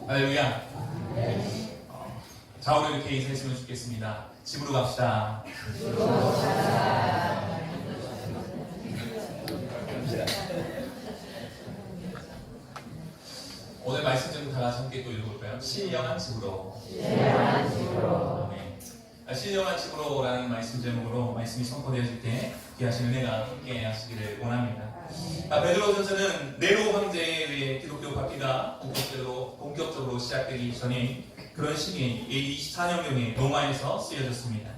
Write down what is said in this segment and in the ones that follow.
할렐루야. 자, 오늘 이렇게 인사했으면 좋겠습니다. 집으로 갑시다. 오늘 말씀 좀 다 같이 함께 또 읽어볼까요? 신령한 집으로. 신령한 집으로라는 말씀 제목으로 말씀이 선포되어질 때 귀하신 은혜가 함께 하시기를 원합니다. 베드로전서는 네로 황제에 의해 기독교 바퀴가 본격적으로 시작되기 전에 그런 시기에 AD 24년경에 로마에서 쓰여졌습니다.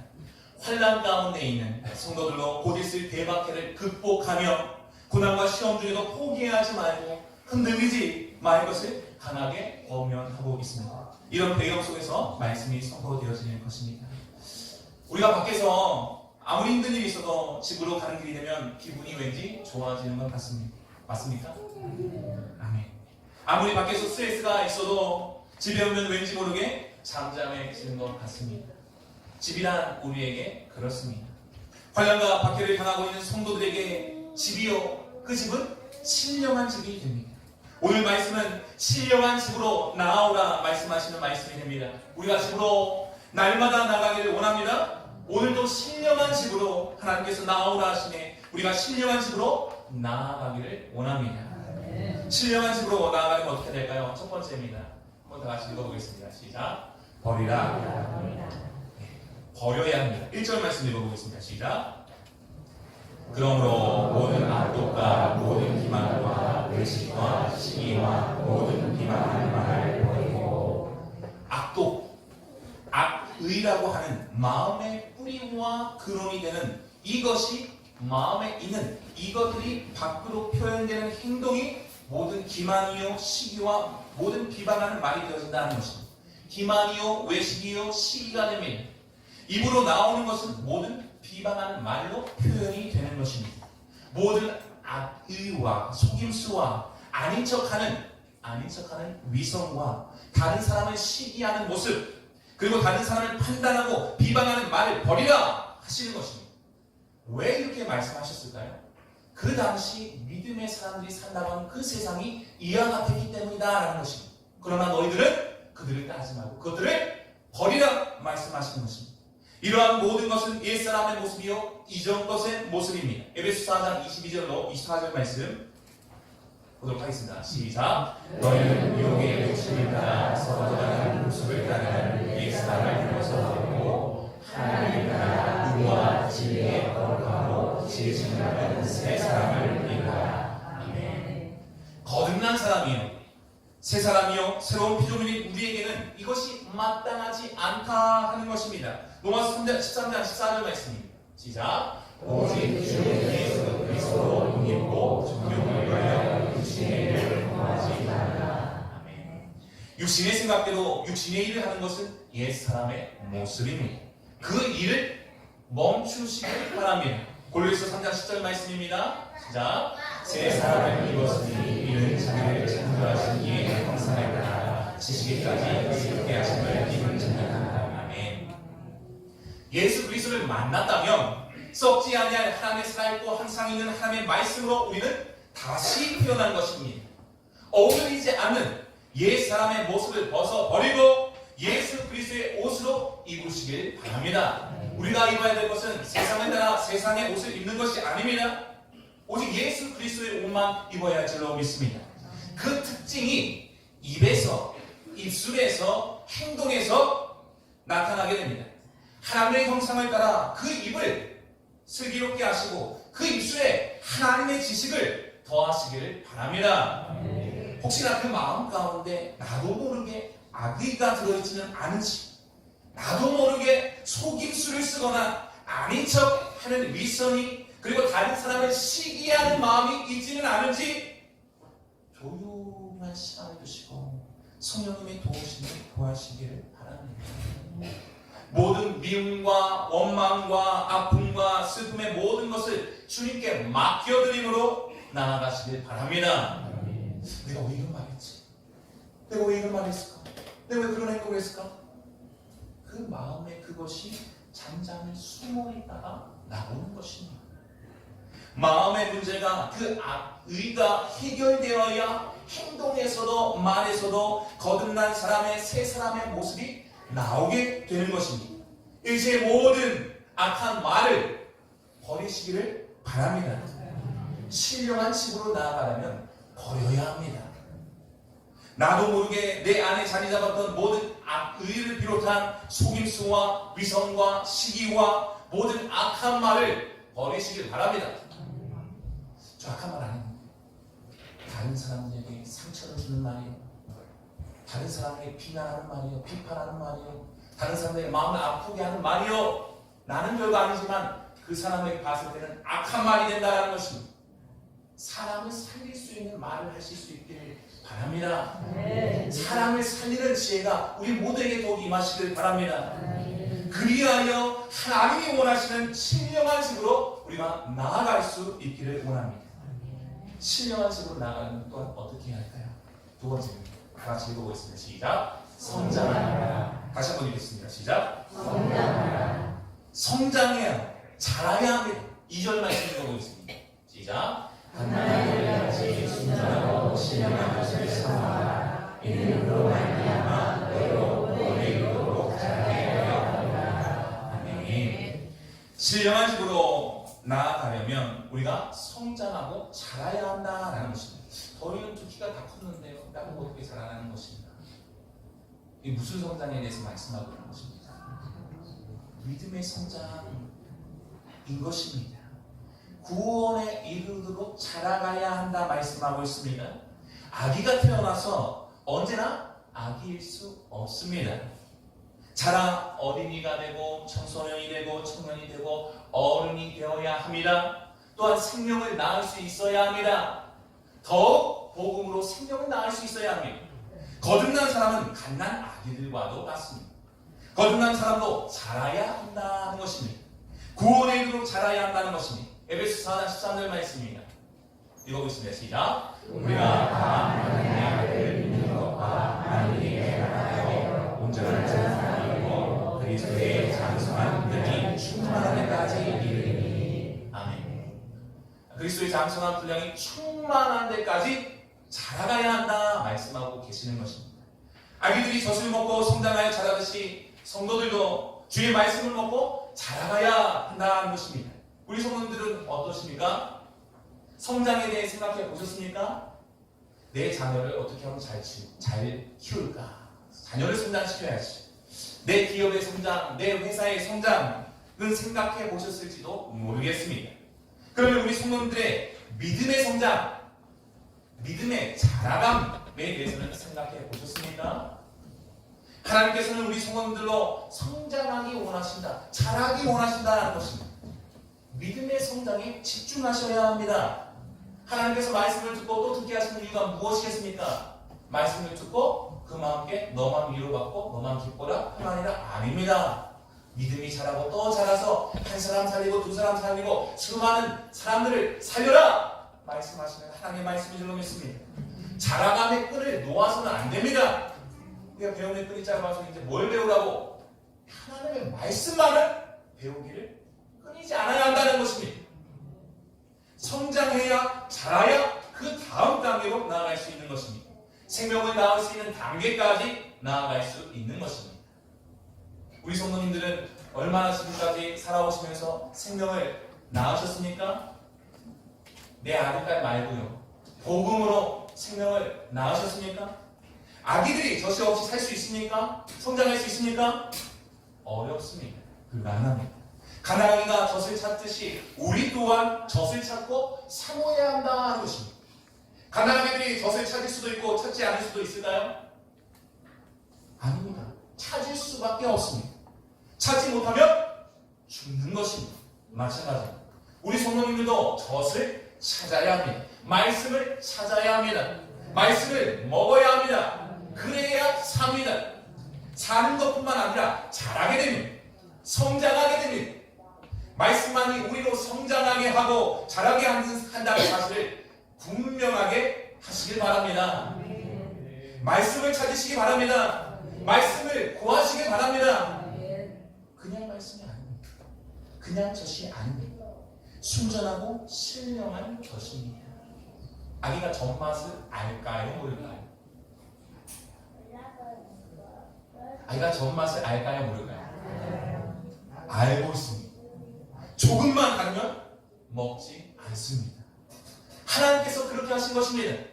환난 가운데 있는 성도들로 곧 있을 대박해를 극복하며 고난과 시험 중에도 포기하지 말고 흔들리지 말 것을 강하게 권면하고 있습니다. 이런 배경 속에서 말씀이 선포되어지는 것입니다. 우리가 밖에서 아무리 힘든 일이 있어도 집으로 가는 길이 되면 기분이 왠지 좋아지는 것 같습니다. 맞습니까? 아멘. 아무리 밖에서 스트레스가 있어도 집에 오면 왠지 모르게 잠잠해지는 것 같습니다. 집이란 우리에게 그렇습니다. 환난과 박해를 당하고 있는 성도들에게 집이요, 그 집은 신령한 집이 됩니다. 오늘 말씀은 신령한 집으로 나아오라 말씀하시는 말씀이 됩니다. 우리가 집으로 날마다 나가기를 원합니다. 오늘도 신령한 집으로 하나님께서 나아오라 하시네. 우리가 신령한 집으로 나아가기를 원합니다. 신령한 집으로 나아가면 어떻게 될까요? 첫 번째입니다. 한번 다 같이 읽어보겠습니다. 시작. 버리라. 버려야 합니다. 1절 말씀 읽어보겠습니다. 시작. 그러므로 모든 악독과 모든 기만과 외식과 시기와 모든 비방하는 말을 버리고. 악독, 악의라고 하는 마음의 뿌리와 근원이 되는 이것이 마음에 있는 이것들이 밖으로 표현되는 행동이 모든 기만이요 시기와 모든 비방하는 말이 되어진다는 것입니다. 기만이요 외식이요 시기가 됩니다. 입으로 나오는 것은 모든 비방하는 말로 표현이 되는 것입니다. 모든 악의와 속임수와 아닌 척하는 위선과 다른 사람을 시기하는 모습, 그리고 다른 사람을 판단하고 비방하는 말을 버리라 하시는 것입니다. 왜 이렇게 말씀하셨을까요? 그 당시 믿음의 사람들이 살다간 그 세상이 이와 같았기 때문이다 라는 것입니다. 그러나 너희들은 그들을 따르지 말고 그들을 버리라 말씀하시는 것입니다. 이러한 모든 것은 옛사람의 모습이요 이전 것의 모습입니다. 에베소 4장 22절로 24절 말씀 보도록 하겠습니다. 시작. 너희는 유혹의 욕심을 따라 서로다른 모습을 따르는 옛사람을 벗어버리고 하나님의 나라 의와 진리의 거룩함으로 지으신다는 새 사람을 입으라. 아멘. 거듭난 사람이요 새 사람이요 새로운 피조물인 우리에게는 이것이 마땅하지 않다 하는 것입니다. 로마서 13장 14절 말씀입니다. 시작. 오직 주 예수 그리스도로 힘입고 정욕을 위하여 육신의 일을 범하지 말라. 아멘. 육신의 생각대로 육신의 일을 하는 것은 옛사람의 모습입니다. 그 일을 멈추시길 바랍니다. 골로새서 3장 10절 말씀입니다. 시작. 새 사람을 입었으니 이는 자기를 창조하신 이의 형상을 따라 지시기까지 새롭게 하심을 입은 자니라. 아멘. 예수 그리스도를 만났다면 썩지 아니할 하나님의 살아있고 항상 있는 하나님의 말씀으로 우리는 다시 태어난 것입니다. 어울리지 않는 옛 사람의 모습을 벗어버리고 예수 그리스도의 옷으로 입으시길 바랍니다. 우리가 입어야 될 것은 세상에 따라 세상의 옷을 입는 것이 아닙니다. 오직 예수 그리스도의 옷만 입어야 할 줄로 믿습니다. 그 특징이 입에서, 입술에서, 행동에서 나타나게 됩니다. 하나님의 형상을 따라 그 입을 슬기롭게 하시고 그 입술에 하나님의 지식을 더하시기를 바랍니다. 혹시나 그 마음 가운데 나도 모르게 악의가 들어있지는 않은지, 나도 모르게 속임수를 쓰거나 아닌 척 하는 위선이, 그리고 다른 사람을 시기하는 마음이 있지는 않은지 조용한 시간을 두시고 성령님의 도우심을 구하시기를 바랍니다. 모든 미움과 원망과 아픔과 슬픔의 모든 것을 주님께 맡겨드림으로 나아가시길 바랍니다. 내가 왜 이런 말 했지? 내가 왜 이런 말 했을까? 내가 왜 그런 행동을 했을까? 그 마음에 그것이 잠잠히 숨어있다가 나오는 것입니다. 마음의 문제가 그 악의가 해결되어야 행동에서도 말에서도 거듭난 사람의 새 사람의 모습이 나오게 되는 것입니다. 이제 모든 악한 말을 버리시기를 바랍니다. 신령한 집으로 나아가려면 버려야 합니다. 나도 모르게 내 안에 자리 잡았던 모든 악의를 비롯한 속임수와 위선과 시기와 모든 악한 말을 버리시길 바랍니다. 저 악한 말 아닙니다. 다른 사람들에게 상처를 주는 말이에요. 다른 사람에게 비난하는 말이에요. 비판하는 말이에요. 다른 사람들의 마음을 아프게 하는 말이요. 나는 별거 아니지만 그 사람에게 봤을 때는 악한 말이 된다는 것입니다. 사람을 살릴 수 있는 말을 하실 수 있기를 바랍니다. 사람을 살리는 지혜가 우리 모두에게 더욱 임하시길 바랍니다. 그리하여 하나님이 원하시는 신령한 집으로 우리가 나아갈 수 있기를 원합니다. 신령한 집으로 나아가는 또한 어떻게 해야 할까요? 두 번째입니다. 다 같이 읽어보겠습니다. 시작. 성장하라. 다시 한번 읽겠습니다. 시작. 성장하라. 성장해야, 자라야 합니다. 2절 말씀 읽어보겠습니다. 시작. 하나님을 같이 순전하고 신령한 것을 사모하라. 이는 그로 말미암아 너희로 너희 이루도록 자라게 하려 함이라. 아멘. 신령한 집으로 나아가려면 우리가 성장하고 자라야 한다라는 것입니다. 저희는 두 키가 다 컸는데요. 나는 어떻게 자라나는 것입니다. 이 무슨 성장에 대해서 말씀하고 있는 것입니다. 믿음의 성장인 것입니다. 구원에 이르도록 자라가야 한다 말씀하고 있습니다. 아기가 태어나서 언제나 아기일 수 없습니다. 자라 어린이가 되고 청소년이 되고 청년이 되고 어른이 되어야 합니다. 또한 생명을 낳을 수 있어야 합니다. 더욱 복음으로 생명을 낳을 수 있어야 합니다. 거듭난 사람은 갓난 아기들과도 같습니다. 거듭난 사람도 자라야 한다는 것입니다. 구원에 이르도록 자라야 한다는 것입니다. 에베소 4장 13절 말씀입니다. 읽어보겠습니다. 시작. 우리가 다 하나님의 아들을 믿는 것과 하나님이 대하여 온전한 사람이고 그리스도의 장성한 분량이 충만한 데까지 이르리니. 아멘. 그리스도의 장성한 분량이 충만한 데까지 자라가야 한다 말씀하고 계시는 것입니다. 아기들이 젖을 먹고 성장하여 자라듯이 성도들도 주의 말씀을 먹고 자라가야 한다는 것입니다. 우리 성도들은 어떠십니까? 성장에 대해 생각해 보셨습니까? 내 자녀를 어떻게 하면 잘 키울까? 자녀를 성장시켜야지. 내 기업의 성장, 내 회사의 성장은 생각해 보셨을지도 모르겠습니다. 그러면 우리 성도들의 믿음의 성장, 믿음의 자라감에 대해서는 생각해 보셨습니까? 하나님께서는 우리 성도들로 성장하기 원하신다, 자라기 원하신다는 것입니다. 믿음의 성장에 집중하셔야 합니다. 하나님께서 말씀을 듣고 또 듣게 하시는 이유가 무엇이겠습니까? 말씀을 듣고 그와 함께 너만 위로받고 너만 기뻐라 하나니라 아닙니다. 믿음이 자라고 또 자라서 한 사람 살리고 두 사람 살리고 수많은 사람들을 살려라 말씀하시는 하나님의 말씀인 줄로 믿습니다. 자라감의 끈을 놓아서는 안 됩니다. 우리가 배움의 끈이 짧아서 이제 뭘 배우라고? 하나님의 말씀만을 배우기를 끊이지 않아야 한다는 것입니다. 성장해야 자라야 그 다음 단계로 나아갈 수 있는 것입니다. 생명을 낳을 수 있는 단계까지 나아갈 수 있는 것입니다. 우리 성도님들은 얼마나 지금까지 살아오시면서 생명을 낳으셨습니까? 내 아들딸 말고요. 복음으로 생명을 낳으셨습니까? 아기들이 젖이 없이 살 수 있습니까? 성장할 수 있습니까? 어렵습니다. 불가능합니다. 가나안이가 젖을 찾듯이 우리 또한 젖을 찾고 사모해야 한다는 것입니다. 가나안이들이 젖을 찾을 수도 있고 찾지 않을 수도 있을까요? 아닙니다. 찾을 수밖에 없습니다. 찾지 못하면 죽는 것입니다. 마찬가지입니다. 우리 성도님들도 젖을 찾아야 합니다. 말씀을 찾아야 합니다. 말씀을 먹어야 합니다. 그래야 삽니다. 사는 것뿐만 아니라 자라게 됩니다. 성장하게 됩니다. 말씀만이 우리로 성장하게 하고 자라게 한다는 사실을 분명하게 하시길 바랍니다. 말씀을 찾으시기 바랍니다. 말씀을 구하시길 바랍니다. 그냥 말씀이 아닙니다. 그냥 젖이 아닙니다. 순전하고 신령한 젖입니다. 아기가 젖맛을 알까요? 모를까요? 아기가 젖맛을 알까요? 모를까요? 알고 있습니다. 조금만 가면 먹지 않습니다. 하나님께서 그렇게 하신 것입니다.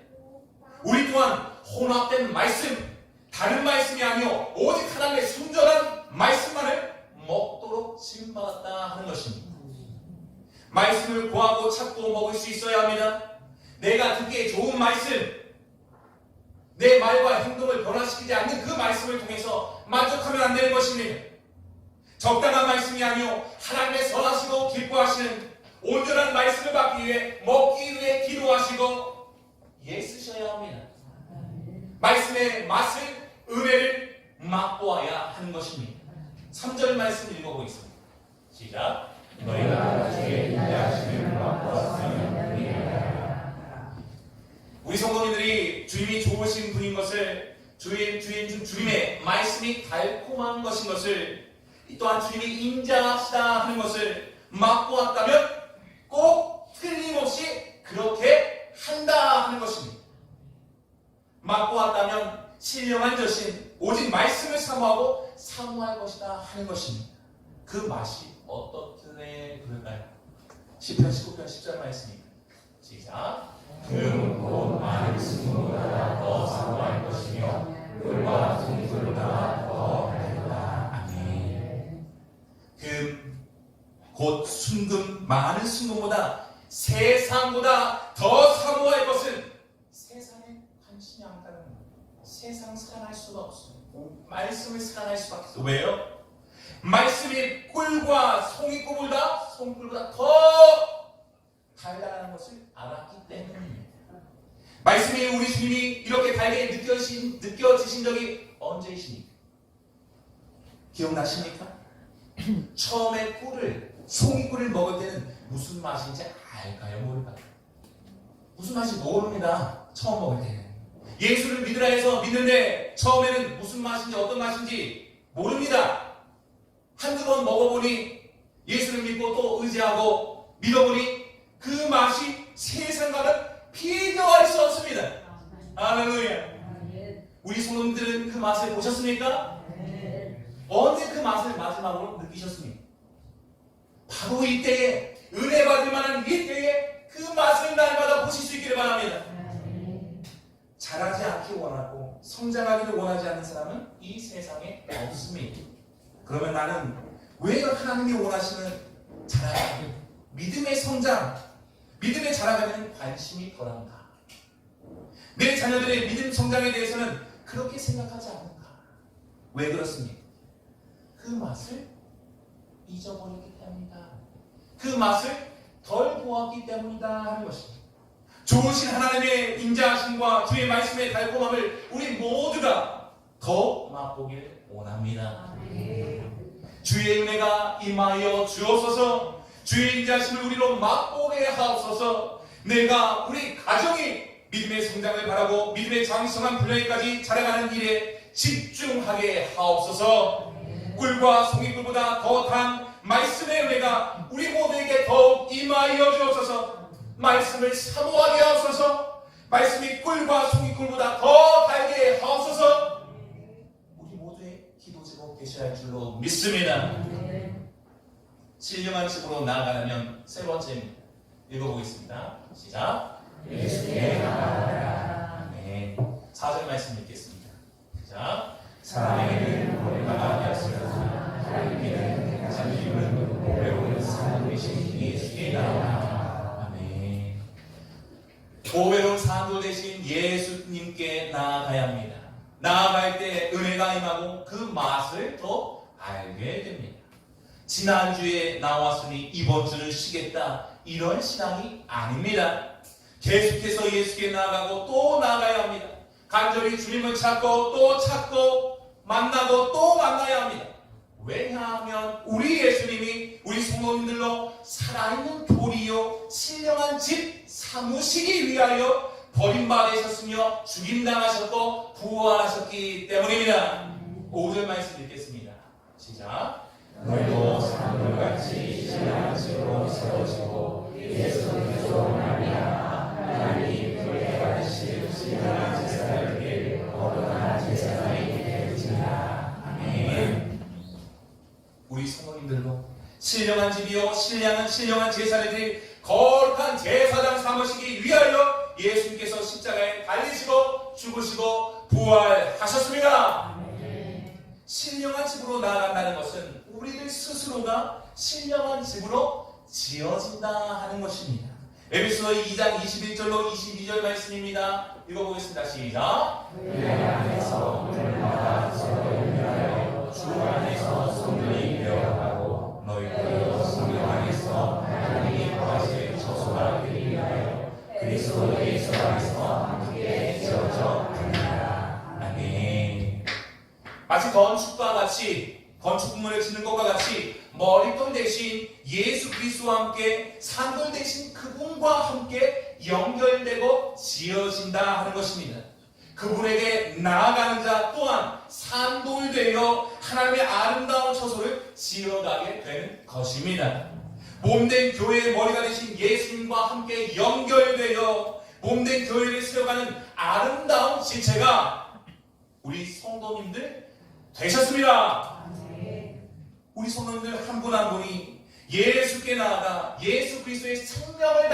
우리 또한 혼합된 말씀, 다른 말씀이 아니요 오직 하나님의 순전한 말씀만을 먹도록 지음받았다 하는 것입니다. 말씀을 구하고 찾고 먹을 수 있어야 합니다. 내가 듣기에 좋은 말씀, 내 말과 행동을 변화시키지 않는 그 말씀을 통해서 만족하면 안 되는 것입니다. 적당한 말씀이 아니요 하나님의 선하시고 기뻐하시는 온전한 말씀을 받기 위해 먹기 위해 기도하시고 애쓰셔야 합니다. 말씀의 맛을, 은혜를 맛보아야 하는 것입니다. 3절 말씀 읽어보겠습니다. 시작. 너희가 주의 인자하심을 맛보았으면 우리 성도님들이 주님이 좋으신 분인 것을, 주님의 말씀이 달콤한 것인 것을, 또한 주님이 인자하시다 하는 것을 맛보았다면 꼭 틀림없이 그렇게 한다 하는 것입니다. 맛보았다면 신령한 저신 오직 말씀을 사모하고 사모할 것이다 하는 것입니다. 그 맛이 어떻게 그럴까요? 시편 19편 10절 말씀입니다. 시작. 곧 많은 승무보다 더 사모할 것이며 꿀과 송이보다 더 달다. 아멘. 곧 순금, 많은 순금보다 세상보다 더 사모할 것은 세상에 관심이 안 가는 거예요. 세상 사랑할 수가 없어요. 말씀을 사랑할 수밖에 없어요. 왜요? 말씀이 꿀과 송이꿀보다 더 달달한 것을 알았기 때문입니다. 말씀이 우리 주님이 이렇게 달게 느껴지신 적이 언제이십니까? 기억나십니까? 처음에 송이꿀을 먹을 때는 무슨 맛인지 알까요? 모를까요? 무슨 맛인지 모릅니다. 처음 먹을 때는. 예수를 믿으라 해서 믿는데 처음에는 무슨 맛인지 어떤 맛인지 모릅니다. 한두 번 먹어보니 예수를 믿고 또 의지하고 믿어보니 그 맛이 세상과는 비교할 수 없습니다. 할렐루야. 우리 성도님들은 그 맛을 보셨습니까? 언제 그 맛을 마지막으로 느끼셨습니까? 바로 이때에, 은혜 받을 만한 이때에 그 맛을 날마다 보실 수 있기를 바랍니다. 자라지 않기 원하고 성장하기를 원하지 않는 사람은 이 세상에 없습니다. 그러면 나는 왜 하나님이 원하시는 자라기, 믿음의 성장, 믿음의 자라가는 관심이 덜한가? 내 자녀들의 믿음 성장에 대해서는 그렇게 생각하지 않는가? 왜 그렇습니까? 그 맛을 잊어버렸기 때문이다. 그 맛을 덜 보았기 때문이다 하는 것입니다. 좋으신 하나님의 인자하심과 주의 말씀의 달콤함을 우리 모두가 더 맛보길 원합니다. 주의 은혜가 임하여 주옵소서. 주의 인자하심을 우리로 맛보게 하옵소서. 내가 우리 가정이 믿음의 성장을 바라고 믿음의 장성한 분량까지 자라가는 일에 집중하게 하옵소서. 꿀과 송이꿀보다 더 단 말씀의 은혜가 우리 모두에게 더욱 임하여 주옵소서. 말씀을 사모하게 하옵소서. 말씀이 꿀과 송이꿀보다 더 달게 하옵소서. 우리 모두의 기도 제목 되셔야 할 줄로 믿습니다. 신령한 집으로 나아가려면 세 번째입니다. 읽어보겠습니다. 시작. 예수의 나라라. 네. 4절 말씀 읽겠습니다. 시작. 사랑에는 머리가 되었으나 하나님께는 자기는 오래오래 사는 되신 예수의 나라라. 아멘. 보배로운 사도 되신 예수님께 나아가야 합니다. 나아갈 때 은혜가 임하고 그 맛을 더 알게 됩니다. 지난주에 나왔으니 이번 주는 쉬겠다, 이런 신앙이 아닙니다. 계속해서 예수께 나아가고 또 나아가야 합니다. 간절히 주님을 찾고 또 찾고 만나고 또 만나야 합니다. 왜냐하면 우리 예수님이 우리 성도님들로 살아있는 돌이요 신령한 집 삼으시기 위하여 버림받으셨으며 죽임당하셨고 부활하셨기 때문입니다. 5절 말씀 읽겠습니다. 시작. 너희도 사람들같이 신령한 집으로 세워지고 예수 그리스도로 말미암아 하나님이 다시 신령한 제사를 드릴 거룩한 제사가 있게 되어지리라. 아멘. 우리 성도님들도 신령한 집이요 신령한 제사를 드릴 거룩한 제사장 삼으시기 위하여 예수님께서 십자가에 달리시고 죽으시고 부활하셨습니다. 신령한 집으로 나아간다는 것은 우리들 스스로가 신령한 집으로 지어진다 하는 것입니다. 에베소서 2장 21절로 22절 말씀입니다. 읽어보겠습니다. 시작. 그 안에서 물마다 서로 연결하여 주 안에서 성령이 되어가고 너희도 성령 안에서 하나님이 거하실 처소가 되기 위하여 그리스도 예수 안에서 함께 지어져 가느니라. 아멘. 마치 건축물을 짓는 것과 같이 머리돌 대신 예수 그리스도와 함께 산돌 대신 그분과 함께 연결되고 지어진다 하는 것입니다. 그분에게 나아가는 자 또한 산돌 되어 하나님의 아름다운 처소를 지어가게 되는 것입니다. 몸된 교회의 머리가 되신 예수님과 함께 연결되어 몸된 교회를 세워가는 아름다운 지체가 우리 성도님들 되셨습니다. 우리 성도님들 한 분 한 분이 예수께 나아가 예수 그리스도의 생명을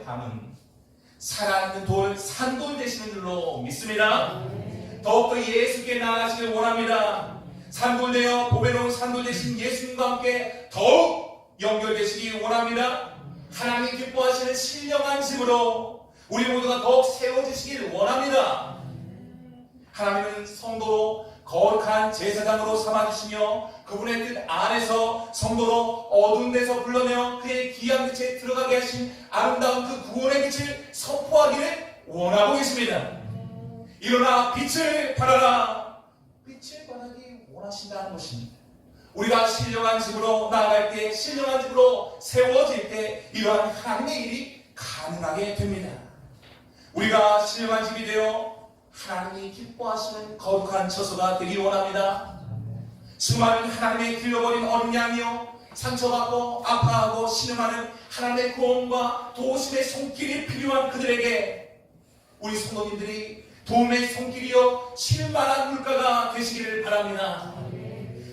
담은 살아있는 돌, 산돌 되시는 줄로 믿습니다. 더욱더 예수께 나아가시길 원합니다. 산돌 되어 보배로운 산돌 되신 예수님과 함께 더욱 연결되시기 원합니다. 하나님 기뻐하시는 신령한 집으로 우리 모두가 더욱 세워지시길 원합니다. 하나님은 성도로 거룩한 제사장으로 삼아주시며 그분의 뜻 안에서 성도로 어두운 데서 불러내어 그의 귀한 빛에 들어가게 하신 아름다운 그 구원의 빛을 선포하기를 원하고 계십니다. 일어나 빛을 발하라. 빛을 발하기 원하신다는 것입니다. 우리가 신령한 집으로 나아갈 때, 신령한 집으로 세워질 때 이러한 하나님의 일이 가능하게 됩니다. 우리가 신령한 집이 되어 하나님이 기뻐하시는 거룩한 처소가 되길 원합니다. 수많은 하나님의 길러버린 어린 양이요 상처받고 아파하고 신음하는 하나님의 구원과 도우심의 손길이 필요한 그들에게 우리 성도님들이 도움의 손길이요 쉴만한 물가가 되시기를 바랍니다.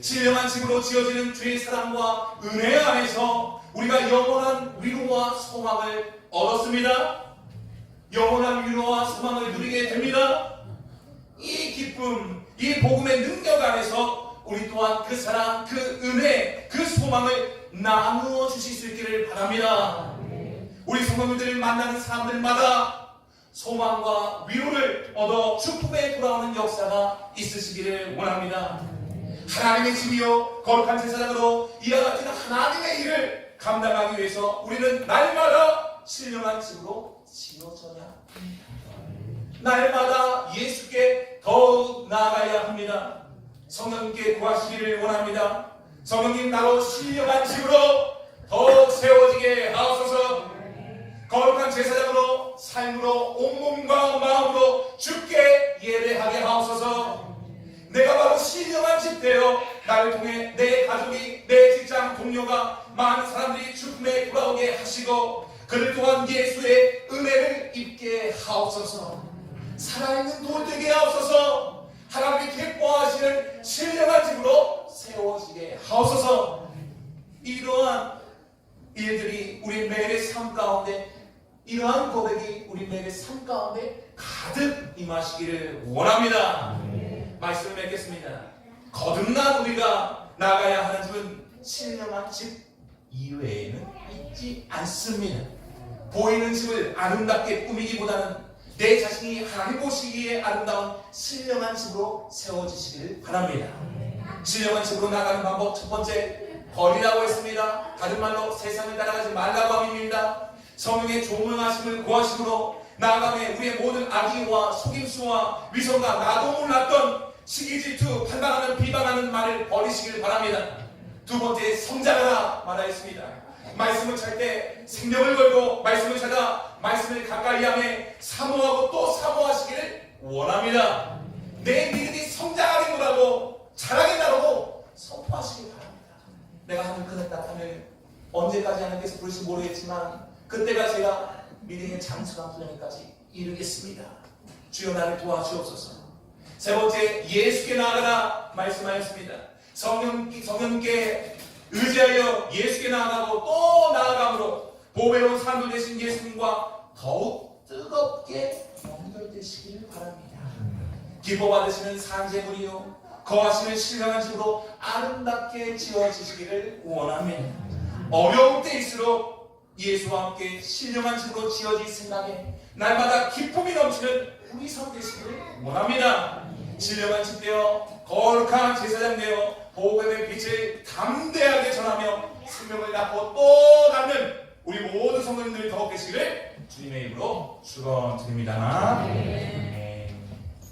신령한 집으로 지어지는 주의 사랑과 은혜 안에서 우리가 영원한 위로와 소망을 얻었습니다. 영원한 위로와 소망을 누리게 됩니다. 이 기쁨, 이 복음의 능력 안에서 우리 또한 그 사랑, 그 은혜, 그 소망을 나누어 주실 수 있기를 바랍니다. 우리 성도님들을 만나는 사람들마다 소망과 위로를 얻어 축복에 돌아오는 역사가 있으시기를 원합니다. 하나님의 집이요 거룩한 제사장으로 이와 같은 하나님의 일을 감당하기 위해서 우리는 날마다 신령한 집으로 지어져야 합니다. 날마다 예수께 더욱 나아가야 합니다. 성령님께 구하시기를 원합니다. 성령님 나로 신령한 집으로 더욱 세워지게 하옵소서. 거룩한 제사장으로 삶으로 온몸과 마음으로 주께 예배하게 하옵소서. 내가 바로 신령한 집 되어 나를 통해 내 가족이, 내 직장 동료가 많은 사람들이 주님에 돌아오게 하시고 그들 또한 예수의 은혜를 입게 하옵소서. 살아있는 돌 되게 하옵소서. 하나님이 기뻐하시는 신령한 집으로 세워지게 하옵소서. 이러한 일들이 우리 매일의 삶 가운데, 이러한 고백이 우리 매일의 삶 가운데 가득 임하시기를 원합니다. 말씀을 맺겠습니다. 거듭난 우리가 나가야 하는 집은 신령한 집 이외에는 있지 않습니다. 보이는 집을 아름답게 꾸미기보다는 내 자신이 하나님 보시기에 아름다운 신령한 집으로 세워지시기를 바랍니다. 신령한 집으로 나가는 방법 첫 번째, 버리라고 했습니다. 다른 말로 세상을 따라가지 말라고 함입니다. 성령의 조명하심을 구하심으로 나아가며 우리의 모든 악의와 속임수와 위선과 나도 몰랐던 시기 질투, 판단하는 비방하는 말을 버리시길 바랍니다. 두 번째, 성장하라 말하였습니다. 말씀을 찾을 때 생명을 걸고 말씀을 찾아 말씀을 가까이하며 사모하고 또 사모하시기를 원합니다. 내 믿음이 성장하게 나라고 자라게 나라고 선포하시길 바랍니다. 내가 하는 그 답답함을 언제까지 하나님께서 부르실지 모르겠지만 그때가 제가 믿음의 장수가 되기까지 이루겠습니다. 주여 나를 도와주옵소서. 세 번째, 예수께 나아가라 말씀하였습니다. 성령께 의지하여 예수께 나아가고 또 나아감으로 보배로운 사람들 되신 예수님과 더욱 뜨겁게 연결되시기를 바랍니다. 기뻐 받으시는 산재물이요 거하시는 신령한 집으로 아름답게 지어지시기를 원합니다. 어려울 때일수록 예수와 함께 신령한 집으로 지어질 생각에 날마다 기쁨이 넘치는 우리 성 되시기를 원합니다. 신령한 집 되어 거룩한 제사장 되어 복음의 빛을 담대하게 전하며 생명을 낳고 또 낳는 우리 모든 성도님들이 더욱 되시기를 주님의 이름으로 축원드립니다.